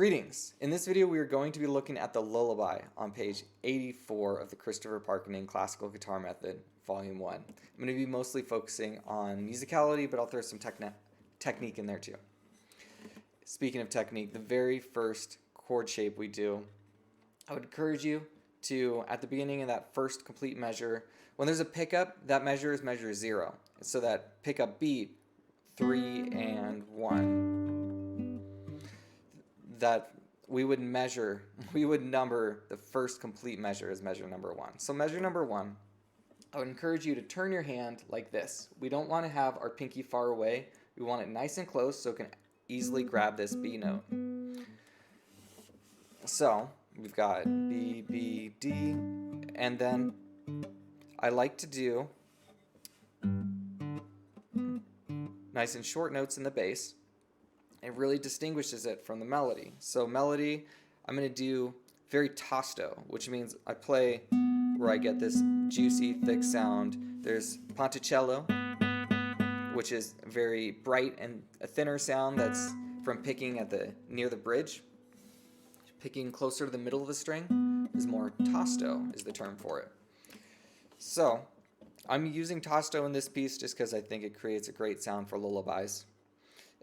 Greetings! In this video we are going to be looking at the Lullaby on page 84 of the Christopher Parkening Classical Guitar Method, Volume 1. I'm going to be mostly focusing on musicality, but I'll throw some technique in there too. Speaking of technique, the very first chord shape we do, I would encourage you to, at the beginning of that first complete measure, when there's a pickup, that measure is measure 0. So that pickup beat, 3 and 1. That we would number the first complete measure as measure number 1. So measure number 1, I would encourage you to turn your hand like this. We don't want to have our pinky far away. We want it nice and close so it can easily grab this B note. So we've got B, B, D, and then I like to do nice and short notes in the bass. It really distinguishes it from the melody. So melody, I'm going to do very tosto, which means I play where I get this juicy, thick sound. There's ponticello, which is very bright and a thinner sound that's from picking at near the bridge. Picking closer to the middle of the string is more tosto, is the term for it. So I'm using tosto in this piece just because I think it creates a great sound for lullabies.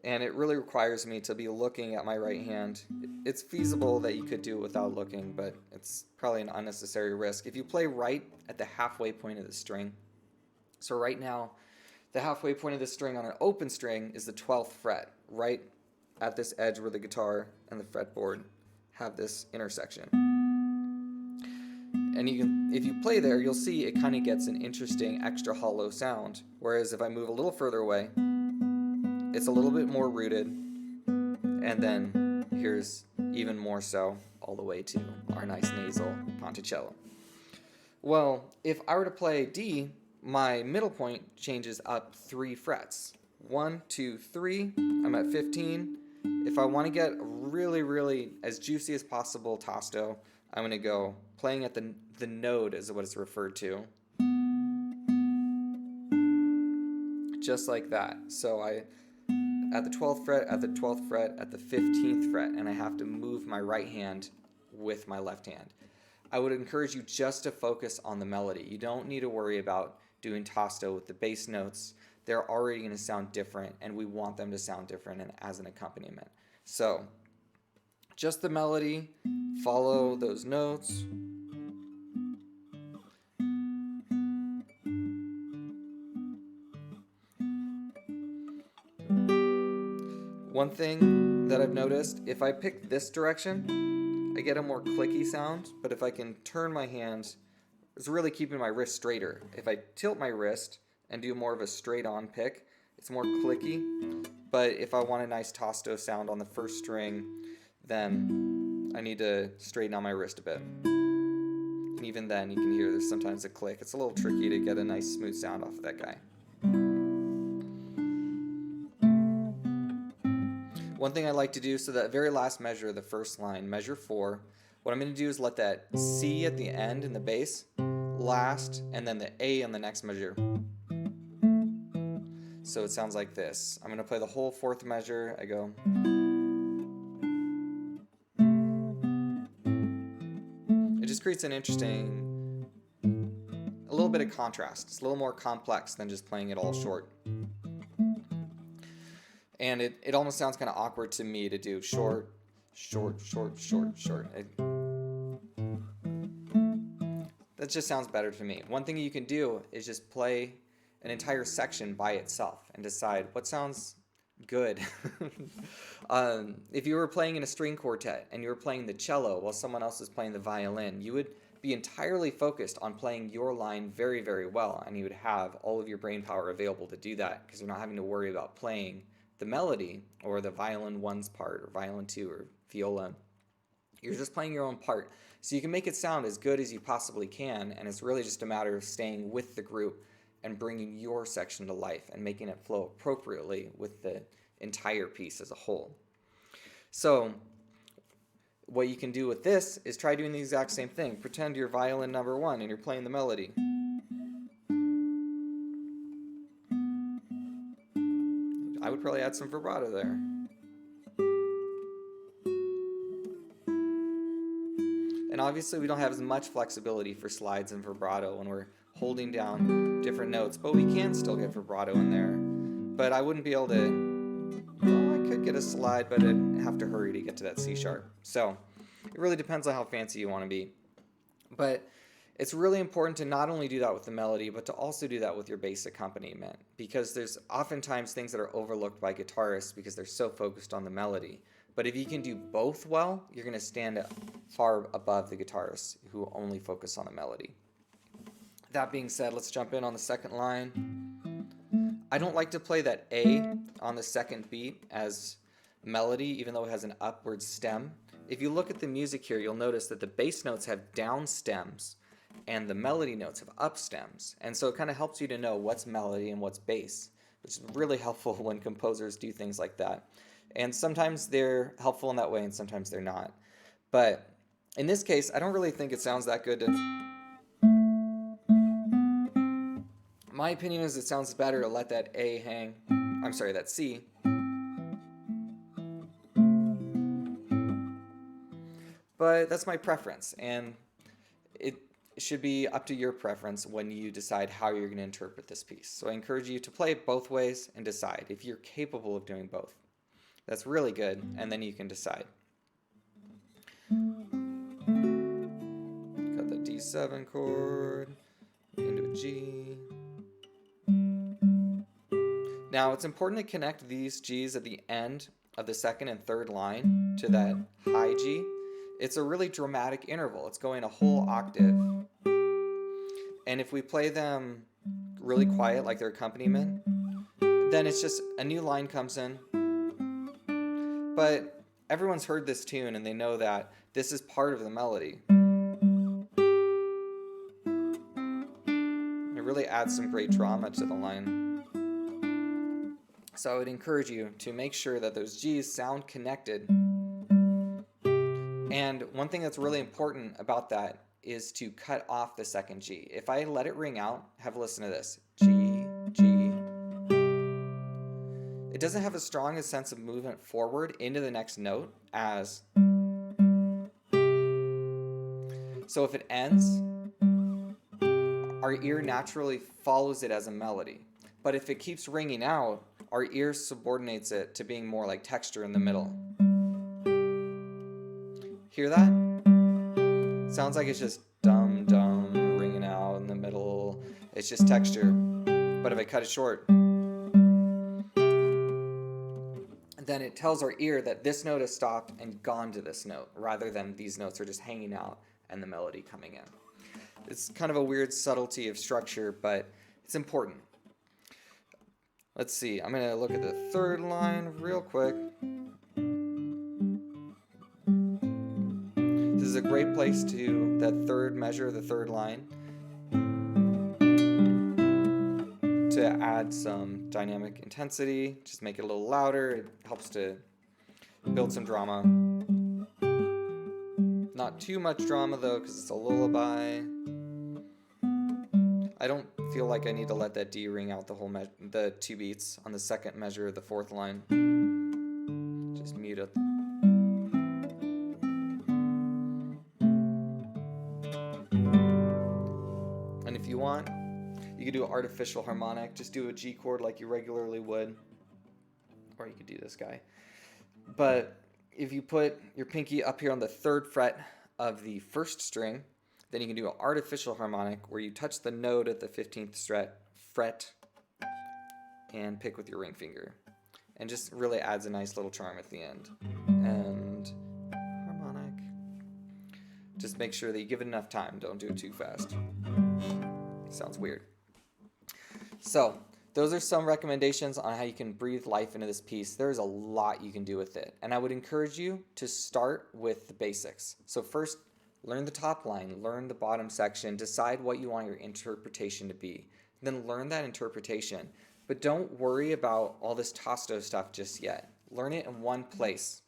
And it really requires me to be looking at my right hand. It's feasible that you could do it without looking, but it's probably an unnecessary risk. If you play right at the halfway point of the string, so right now, the halfway point of the string on an open string is the 12th fret, right at this edge where the guitar and the fretboard have this intersection. And if you play there, you'll see it kind of gets an interesting extra hollow sound, whereas if I move a little further away, it's a little bit more rooted, and then here's even more so all the way to our nice nasal ponticello. Well, if I were to play D, my middle point changes up 3 frets. 1, 2, 3, I'm at 15. If I want to get really as juicy as possible tosto, I'm going to go playing at the node is what it's referred to. Just like that. So at the 12th fret, at the 12th fret, at the 15th fret, and I have to move my right hand with my left hand. I would encourage you just to focus on the melody. You don't need to worry about doing tosto with the bass notes. They're already going to sound different, and we want them to sound different and as an accompaniment. So, just the melody, follow those notes. One thing that I've noticed, if I pick this direction, I get a more clicky sound, but if I can turn my hand, it's really keeping my wrist straighter. If I tilt my wrist and do more of a straight-on pick, it's more clicky, but if I want a nice tosto sound on the first string, then I need to straighten out my wrist a bit. And even then, you can hear there's sometimes a click. It's a little tricky to get a nice smooth sound off of that guy. One thing I like to do, so that very last measure, the first line, measure 4, what I'm going to do is let that C at the end in the bass last, and then the A on the next measure. So it sounds like this. I'm going to play the whole 4th measure. I go. It just creates an interesting, a little bit of contrast. It's a little more complex than just playing it all short. And it almost sounds kind of awkward to me to do short, short, short, short, short. That just sounds better to me. One thing you can do is just play an entire section by itself and decide what sounds good. If you were playing in a string quartet and you were playing the cello while someone else is playing the violin, you would be entirely focused on playing your line very well, and you would have all of your brain power available to do that because you're not having to worry about playing the melody or the violin 1's part or violin 2 or viola. You're just playing your own part. So you can make it sound as good as you possibly can, and it's really just a matter of staying with the group and bringing your section to life and making it flow appropriately with the entire piece as a whole. So what you can do with this is try doing the exact same thing. Pretend you're violin number 1 and you're playing the melody. I would probably add some vibrato there. And obviously we don't have as much flexibility for slides and vibrato when we're holding down different notes, but we can still get vibrato in there. But I wouldn't be able to, well, I could get a slide, but I'd have to hurry to get to that C sharp. So it really depends on how fancy you want to be. But it's really important to not only do that with the melody, but to also do that with your bass accompaniment, because there's oftentimes things that are overlooked by guitarists because they're so focused on the melody. But if you can do both well, you're going to stand far above the guitarists who only focus on the melody. That being said, let's jump in on the second line. I don't like to play that A on the second beat as melody, even though it has an upward stem. If you look at the music here, you'll notice that the bass notes have down stems and the melody notes have up stems. And so it kind of helps you to know what's melody and what's bass, which is really helpful when composers do things like that. And sometimes they're helpful in that way and sometimes they're not. But in this case, I don't really think it sounds that good to... My opinion is it sounds better to let that A hang, I'm sorry, that C. But that's my preference, and it should be up to your preference when you decide how you're going to interpret this piece. So I encourage you to play it both ways and decide if you're capable of doing both. That's really good, and then you can decide. Got the D7 chord into a G. Now it's important to connect these G's at the end of the second and third line to that high G. It's a really dramatic interval. It's going a whole octave. And if we play them really quiet, like their accompaniment, then it's just a new line comes in. But everyone's heard this tune and they know that this is part of the melody. It really adds some great drama to the line. So I would encourage you to make sure that those G's sound connected. And one thing that's really important about that is to cut off the second G. If I let it ring out, have a listen to this. G, G. It doesn't have as strong a sense of movement forward into the next note as. So if it ends, our ear naturally follows it as a melody. But if it keeps ringing out, our ear subordinates it to being more like texture in the middle. Hear that? Sounds like it's just dum-dum ringing out in the middle. It's just texture. But if I cut it short, then it tells our ear that this note has stopped and gone to this note, rather than these notes are just hanging out and the melody coming in. It's kind of a weird subtlety of structure, but it's important. Let's see, I'm going to look at the third line real quick. This is a great place to, that third measure, the third line, to add some dynamic intensity, just make it a little louder. It helps to build some drama. Not too much drama though, because it's a lullaby. I don't feel like I need to let that D ring out the whole the 2 beats on the second measure of the fourth line. Just mute it. And if you want, you could do an artificial harmonic. Just do a G chord like you regularly would. Or you could do this guy. But if you put your pinky up here on the 3rd fret of the 1st string, then you can do an artificial harmonic where you touch the note at the 15th fret and pick with your ring finger. And just really adds a nice little charm at the end. And harmonic. Just make sure that you give it enough time. Don't do it too fast. Sounds weird. So, those are some recommendations on how you can breathe life into this piece. There's a lot you can do with it. And I would encourage you to start with the basics. So first, learn the top line, learn the bottom section, decide what you want your interpretation to be. Then learn that interpretation. But don't worry about all this Tosto stuff just yet. Learn it in one place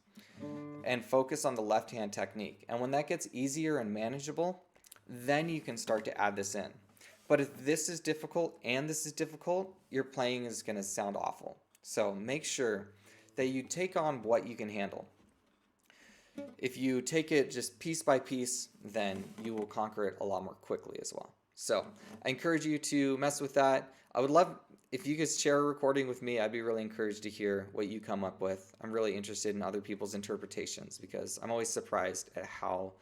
and focus on the left hand technique. And when that gets easier and manageable, then you can start to add this in. But if this is difficult and this is difficult, your playing is going to sound awful. So make sure that you take on what you can handle. if you take it just piece by piece, then you will conquer it a lot more quickly as well. So I encourage you to mess with that. I would love if you could share a recording with me. I'd be really encouraged to hear what you come up with. I'm really interested in other people's interpretations because I'm always surprised at how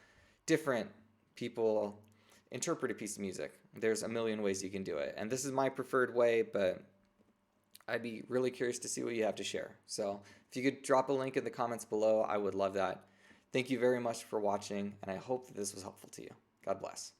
different people interpret a piece of music. There's a million ways you can do it, and this is my preferred way, but I'd be really curious to see what you have to share. So if you could drop a link in the comments below, I would love that. Thank you very much for watching, and I hope that this was helpful to you. God bless.